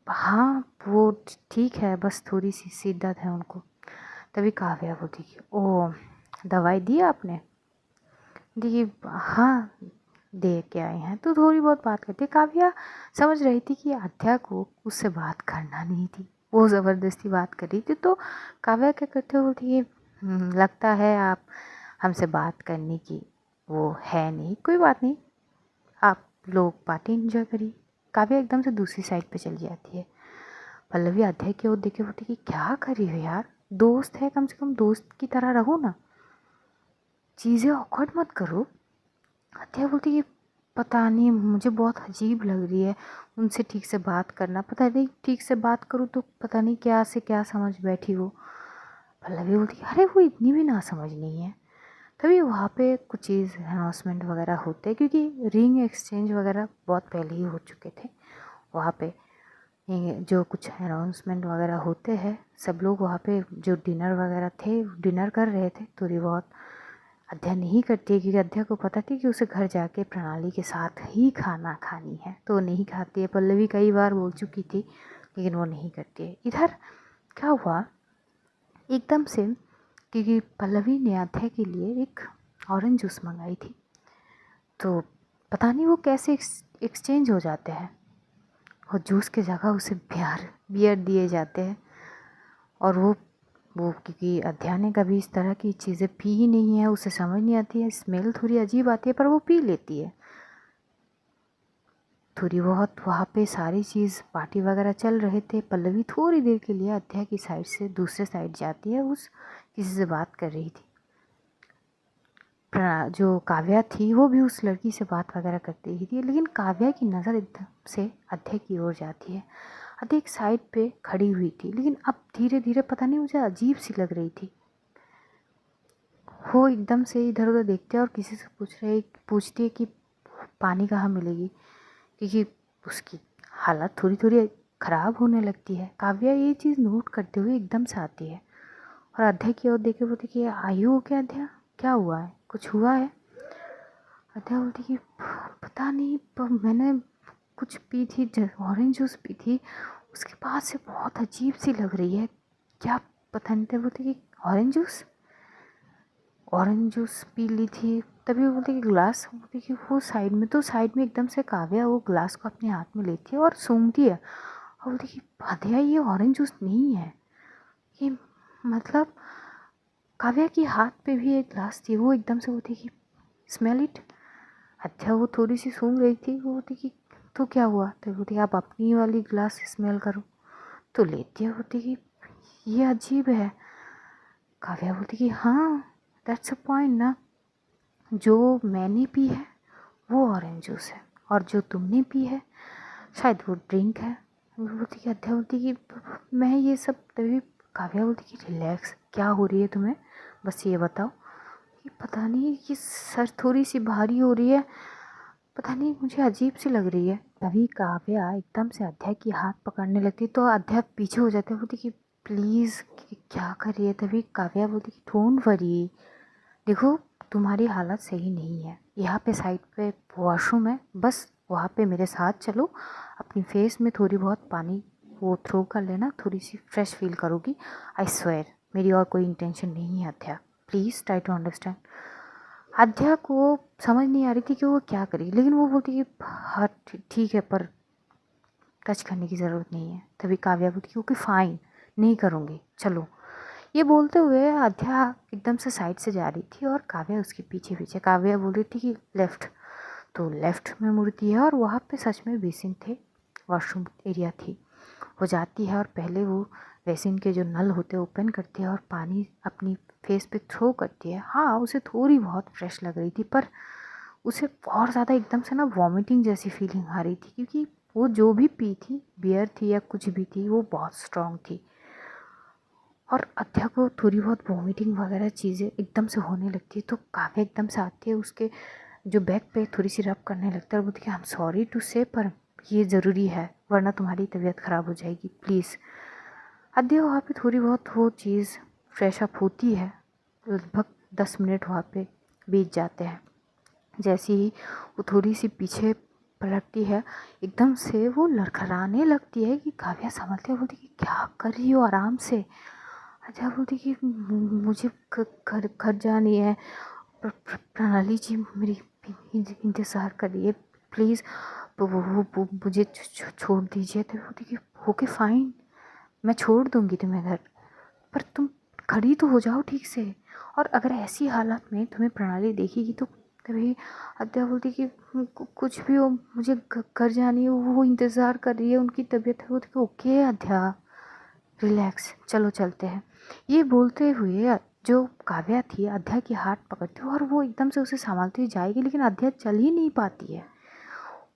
हाँ वो ठीक है, बस थोड़ी सी सिर दर्द है उनको। तभी काव्या बोलती ओ दवाई दी आपने। देखिए हाँ दे के आए हैं, तो थोड़ी बहुत बात करते। काव्या समझ रही थी कि आध्या को उससे बात करना नहीं थी, वो ज़बरदस्ती बात कर रही थी, तो काव्या क्या करते बोलती है, लगता है आप हमसे बात करने की वो है नहीं, कोई बात नहीं, आप लोग पार्टी एंजॉय करिए। काव्या एकदम से दूसरी साइड पे चली जाती है। पल्लवी आध्या की ओर देखे बोलती कि क्या कर रही हो यार, दोस्त है, कम से कम दोस्त की तरह रहो ना, चीज़ें ऑकवर्ड मत करो। आध्या बोलती कि पता नहीं मुझे बहुत अजीब लग रही है उनसे ठीक से बात करना, पता नहीं ठीक से बात करूँ तो पता नहीं क्या से क्या समझ बैठी हो। पल्लवी बोलती अरे वो इतनी भी ना समझ नहीं है। तभी वहाँ पे कुछ चीज़ अनाउंसमेंट वगैरह होते हैं, क्योंकि रिंग एक्सचेंज वगैरह बहुत पहले ही हो चुके थे वहाँ पे। ये जो कुछ अनाउंसमेंट वगैरह होते हैं, सब लोग वहाँ पे जो डिनर वगैरह थे डिनर कर रहे थे, थोड़ी बहुत अध्या नहीं करती है, क्योंकि अध्या को पता थी कि उसे घर जाके प्रणाली के साथ ही खाना खानी है, तो नहीं खाती है। पल्लवी कई बार बोल चुकी थी लेकिन वो नहीं करती है। इधर क्या हुआ एकदम से, क्योंकि पल्लवी ने अध्या के लिए एक ऑरेंज जूस मंगाई थी, तो पता नहीं वो कैसे एक्सचेंज हो जाते हैं, और जूस के जगह उसे बियर दिए जाते हैं। और वो क्योंकि अध्या ने कभी इस तरह की चीज़ें पी ही नहीं है, उसे समझ नहीं आती है, स्मेल थोड़ी अजीब आती है, पर वो पी लेती है थोड़ी बहुत। वहाँ पे सारी चीज़ पार्टी वगैरह चल रहे थे। पल्लवी थोड़ी देर के लिए अध्या की साइड से दूसरे साइड जाती है, उस किसी से बात कर रही थी। जो काव्या थी वो भी उस लड़की से बात वगैरह करती ही थी, लेकिन काव्या की नज़र एकदम से अध्या की ओर जाती है। अध्या एक साइड पे खड़ी हुई थी, लेकिन अब धीरे धीरे पता नहीं मुझे अजीब सी लग रही थी। वो एकदम से इधर उधर देखते हैं और किसी से पूछती है कि पानी कहाँ मिलेगी, क्योंकि उसकी हालत थोड़ी थोड़ी ख़राब होने लगती है। काव्या ये चीज़ नोट करते हुए एकदम से आती है और अध्या की ओर देखे बोलती कि आयु हो क्या अध्या, क्या हुआ है, कुछ हुआ है। अध्या बोलती कि पता नहीं, पर मैंने कुछ पी थी, ऑरेंज जूस पी थी, उसके बाद से बहुत अजीब सी लग रही है, क्या पता नहीं। था बोलती कि ऑरेंज जूस पी ली थी। तभी वो बोलती कि ग्लास, बोलती कि वो साइड में एकदम से काव्या वो ग्लास को अपने हाथ में लेती है और सूंघती है और बोलती कि अध्या ये ऑरेंज जूस नहीं है, ये मतलब काव्या की हाथ पे भी एक ग्लास थी। वो एकदम से बोलती कि स्मेल इट। अच्छा वो थोड़ी सी सूंघ रही थी, वो बोलती कि तो क्या हुआ, तो बोलती आप अपनी वाली ग्लास स्मेल करो, तो लेती है। बोलती कि ये अजीब है। काव्या बोलती कि हाँ दैट्स अ पॉइंट ना, जो मैंने पी है वो ऑरेंज जूस है और जो तुमने पी है शायद वो ड्रिंक है। वो बोलती कि अध्या बोलती कि मैं ये सब, तभी काव्या बोलती कि रिलैक्स, क्या हो रही है तुम्हें, बस ये बताओ। कि पता नहीं कि सर थोड़ी सी भारी हो रही है, पता नहीं मुझे अजीब सी लग रही है। तभी काव्या एकदम से अध्या की हाथ पकड़ने लगती, तो अध्या पीछे हो जाती है, बोलती कि प्लीज़ क्या कर रही है। तभी काव्या बोलती कि डोंट वरी, देखो तुम्हारी हालत सही नहीं है, यहाँ पे साइड पे वॉशरूम है, बस वहाँ पे मेरे साथ चलो, अपनी फेस में थोड़ी बहुत पानी वो थ्रो कर लेना, थोड़ी सी फ्रेश फील करोगी। आई स्वेयर मेरी और कोई इंटेंशन नहीं है अध्या, प्लीज़ ट्राई टू अंडरस्टैंड। अध्या को समझ नहीं आ रही थी कि वो क्या करेगी, लेकिन वो बोलती कि हाँ ठीक है, पर टच करने की ज़रूरत नहीं है। तभी काव्या बोलती कि ओके फाइन, नहीं करूँगी, चलो। ये बोलते हुए अध्या एकदम से साइड से जा रही थी और काव्या उसके पीछे पीछे। काव्या बोल रही थी कि लेफ़्ट, तो लेफ़्ट में मुड़ती है और वहाँ पे सच में बेसिन थे, वॉशरूम एरिया थी। वो जाती है और पहले वो बेसिन के जो नल होते हैं ओपन करती है और पानी अपनी फेस पे थ्रो करती है। हाँ, उसे थोड़ी बहुत फ्रेश लग रही थी, पर उसे और ज़्यादा एकदम से ना वॉमिटिंग जैसी फीलिंग आ रही थी, क्योंकि वो जो भी पी थी, बियर थी या कुछ भी थी, वो बहुत स्ट्रॉन्ग थी। और अध्या को थोड़ी बहुत वॉमिटिंग वगैरह चीज़ें एकदम से होने लगती है, तो काव्या एकदम से आती है, उसके जो बैक पे थोड़ी सी रब करने लगता है और बोलती है आई एम सॉरी टू से, पर ये ज़रूरी है वरना तुम्हारी तबीयत ख़राब हो जाएगी, प्लीज़। अध्या वहाँ पे थोड़ी बहुत वो चीज़ फ्रेश अप होती है, लगभग 10 मिनट वहाँ पे बीत जाते हैं। जैसे ही वो थोड़ी सी पीछे पलटती है, एकदम से वो लड़खड़ाने लगती है कि काव्या संभलती है, बोलती कि क्या कर रही हो, आराम से। अच्छा, बोलती कि मुझे घर घर जानी है, प्रणाली जी मेरी इंतज़ार कर रही है, प्लीज़ वो मुझे छोड़ दीजिए। तो बोलती कि ओके फाइन, मैं छोड़ दूँगी तुम्हें घर, पर तुम खड़ी तो हो जाओ ठीक से। और अगर ऐसी हालत में तुम्हें प्रणाली देखेगी तो तभी अद्या बोलती कि कुछ भी हो, मुझे घर जानी है, वो इंतज़ार कर रही है, उनकी तबीयत है। बोलती कि ओके अद्या, रिलैक्स, चलो चलते हैं। ये बोलते हुए जो काव्या थी अद्या की हाथ पकड़ती है और वो एकदम से उसे संभालती हुई जाएगी, लेकिन अद्या चल ही नहीं पाती है।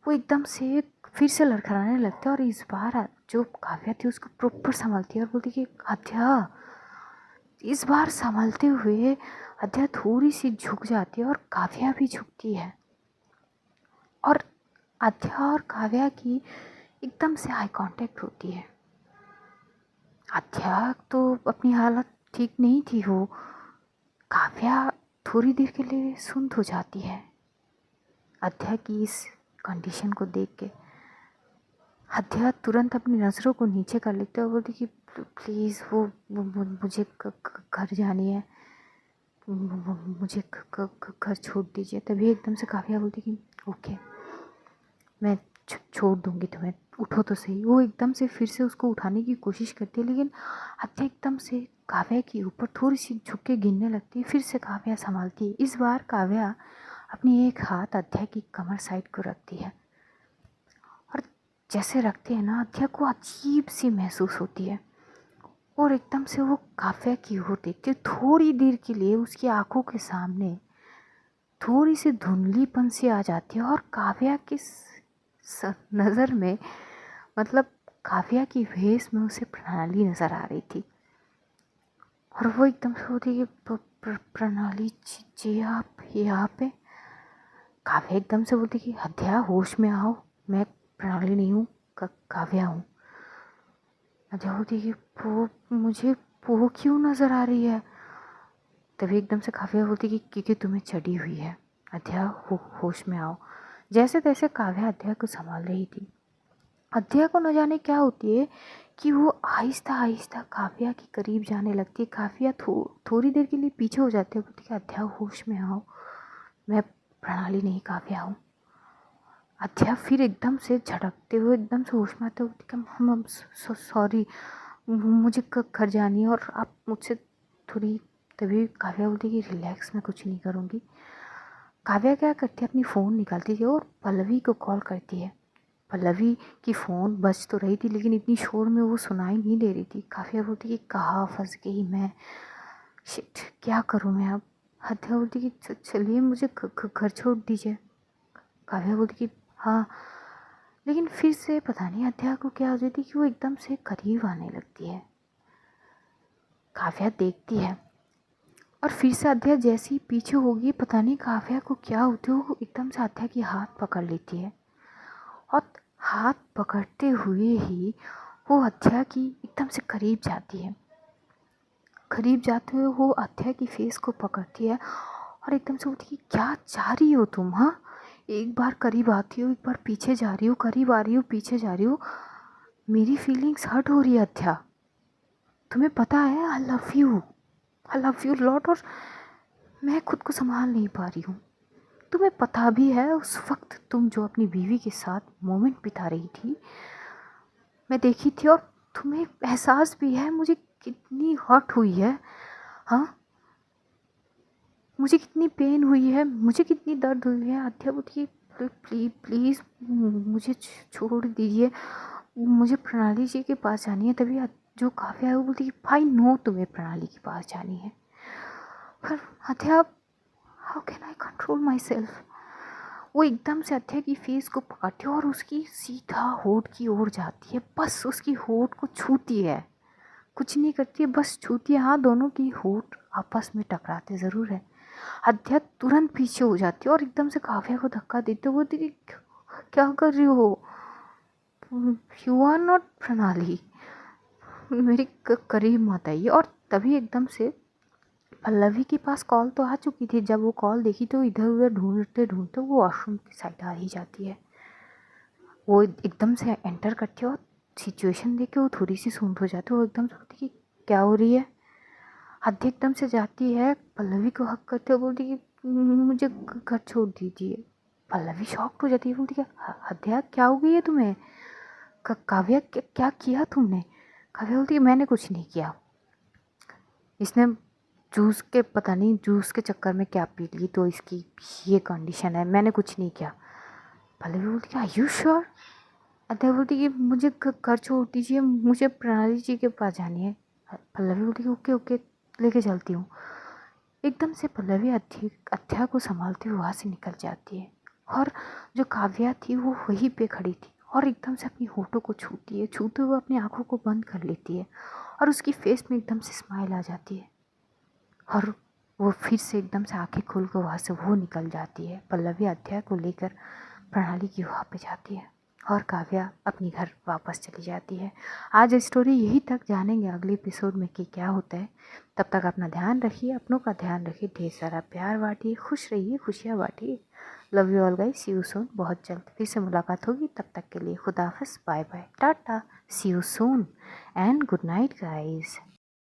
वो एकदम से फिर से लड़खड़ाने लगता है और इस बार जो काव्या थी उसको प्रॉपर संभालती है और बोलती कि अद्या। इस बार संभालते हुए अद्या थोड़ी सी झुक जाती है और काव्या भी झुकती है और अद्या और काव्या की एकदम से आई कांटेक्ट होती है। अद्या तो अपनी हालत ठीक नहीं थी, वो काव्या थोड़ी देर के लिए सुन्न हो जाती है अद्या की इस कंडीशन को देख के। अद्या तुरंत अपनी नज़रों को नीचे कर लेते और बोलती कि प्लीज़ वो मुझे घर जानी है, मुझे घर छोड़ दीजिए। तभी एकदम से काव्या बोलती कि ओके, मैं छोड़ दूँगी तुम्हें, उठो तो सही। वो एकदम से फिर से उसको उठाने की कोशिश करती है, लेकिन अद्या एकदम से काव्या के ऊपर थोड़ी सी झुक के गिरने लगती है। फिर से काव्या संभालती है। इस बार काव्या अपनी एक हाथ अद्या की कमर साइड को रखती है और जैसे रखते हैं ना, अद्या को अजीब सी महसूस होती है और एकदम से वो काव्या की ओर देखती है। थोड़ी देर के लिए उसकी आंखों के सामने थोड़ी सी धुंधलीपन सी आ जाती है और काव्या की नज़र में, मतलब काव्या की भेस में उसे प्रणाली नज़र आ रही थी और वो एकदम से होती कि प्रणाली जी आप यहाँ पे। काव्या एकदम से बोलती कि अद्या होश में आओ, मैं प्रणाली नहीं हूँ, काव्या हूँ। अद्या बोलती कि वो मुझे वो क्यों नज़र आ रही है। तभी एकदम से काव्या बोलती कि क्योंकि तुम्हें चढ़ी हुई है, अद्या होश में आओ। जैसे तैसे काव्या अद्या को संभाल रही थी। अद्या को न जाने क्या होती है कि वो आहिस्ता आहिस्ता काव्या के करीब जाने लगती है। काव्या थोड़ी देर के लिए पीछे हो जाती है, बोलती है अद्या होश में आओ, मैं प्रणाली नहीं काव्या हूँ। अद्या फिर एकदम से झटकते हुए एकदम से होश में आते हुए बोलती है हम सॉरी, मुझे घर जानी है और आप मुझसे थोड़ी। तभी काव्या बोलती है कि रिलैक्स, मैं कुछ नहीं करूँगी। काव्या क्या करती है, अपनी फ़ोन निकालती है और पल्लवी को कॉल करती है। पल्लवी की फ़ोन बज तो रही थी, लेकिन इतनी शोर में वो सुनाई नहीं दे रही थी। काव्या बोलती कि कहाँ फंस गई मैं, शिट क्या करूँ मैं अब। अद्या बोलती कि चलिए मुझे घर छोड़ दीजिए। काव्या बोलती कि हाँ, लेकिन फिर से पता नहीं अद्या को क्या हो जाती कि वो एकदम से करीब आने लगती है। काव्या देखती है और फिर से अद्या जैसी पीछे होगी, पता नहीं काव्या को क्या होती है, वो एकदम से अद्या की हाथ पकड़ लेती है और हाथ पकड़ते हुए ही वो अद्या की एकदम से करीब जाती है। करीब जाते हुए वो अद्या की फेस को पकड़ती है और एकदम से बोलती है क्या चाह रही हो तुम, हाँ? एक बार करीब आती हो, एक बार पीछे जा रही हो, करीब आ रही हो, पीछे जा रही हो। मेरी फीलिंग्स हर्ट हो रही है अद्या, तुम्हें पता है आई लव यू लॉट, और मैं खुद को संभाल नहीं पा रही हूँ। तुम्हें पता भी है उस वक्त तुम जो अपनी बीवी के साथ मोमेंट बिता रही थी, मैं देखी थी, और तुम्हें एहसास भी है मुझे कितनी हर्ट हुई है, हाँ? मुझे कितनी पेन हुई है, मुझे कितनी दर्द हुई है। अध्या बोलती है प्लीज़ प्लीज़ मुझे छोड़ दीजिए, मुझे प्रणाली जी के पास जानी है। तभी जो काव्या है वो बोलती है भाई नो, तुम्हें प्रणाली के पास जानी है। पर अध्या, how can I control my self. वो एकदम से अध्या की फेस को पकड़ती है और उसकी सीधा होठ की ओर जाती है, बस उसकी होठ को छूती है, कुछ नहीं करती है, बस छूती है। हाँ, दोनों की होठ आपस में टकराते ज़रूर है। अध्या तुरंत पीछे हो जाती है और एकदम से काव्या को धक्का देते हुए बोलती है क्या कर रही हो, यू आर नॉट प्रणाली, मेरी करीब मत आइए। और तभी एकदम से पल्लवी के पास कॉल तो आ चुकी थी। जब वो कॉल देखी तो इधर उधर ढूंढते ढूंढते वो वॉशरूम की साइड आ ही जाती है। वो एकदम से एंटर करती है और सिचुएशन देख के वो थोड़ी सी सूंध हो जाती है। वो एकदम से बोलती कि क्या हो रही है। आध्या एकदम से जाती है, पल्लवी को हक करते हुए बोलती कि मुझे घर छोड़ दीजिए। पल्लवी शॉक्ड हो जाती है, बोलती कि आध्या क्या हो गई है तुम्हें, काव्या क्या किया तुमने। काव्या बोलती है मैंने कुछ नहीं किया, इसने जूस के पता नहीं जूस के चक्कर में क्या पी ली तो इसकी ये कंडीशन है, मैंने कुछ नहीं किया। पल्लवी बोलती है आर यू श्योर। अध्या बोलती कि मुझे घर छोड़ दीजिए, मुझे प्रणाली जी के पास जानी है। पल्लवी बोलती है ओके ओके, लेके चलती हूँ। एकदम से पल्लवी अध्या को संभालते हुए वहाँ से निकल जाती है और जो काव्या थी वो वहीं पे खड़ी थी और एकदम से अपनी होठों को छूती है, छूते हुए अपनी आँखों को बंद कर लेती है और उसकी फेस में एकदम से स्माइल आ जाती है और वो फिर से एकदम से आंखें खोल कर वहाँ से वो निकल जाती है। पल्लवी अध्या को लेकर प्रणाली की वहाँ पे जाती है और काव्या अपनी घर वापस चली जाती है। आज स्टोरी यही तक, जानेंगे अगले एपिसोड में कि क्या होता है। तब तक अपना ध्यान रखिए, अपनों का ध्यान रखिए, ढेर सारा प्यार बांटिए, खुश रहिए, खुशियाँ बांटिए। Love you all guys, see you soon. बहुत जल्द फिर से मुलाकात होगी, तब तक के लिए खुदा हाफिज़, bye bye, tata, see you soon and good night guys.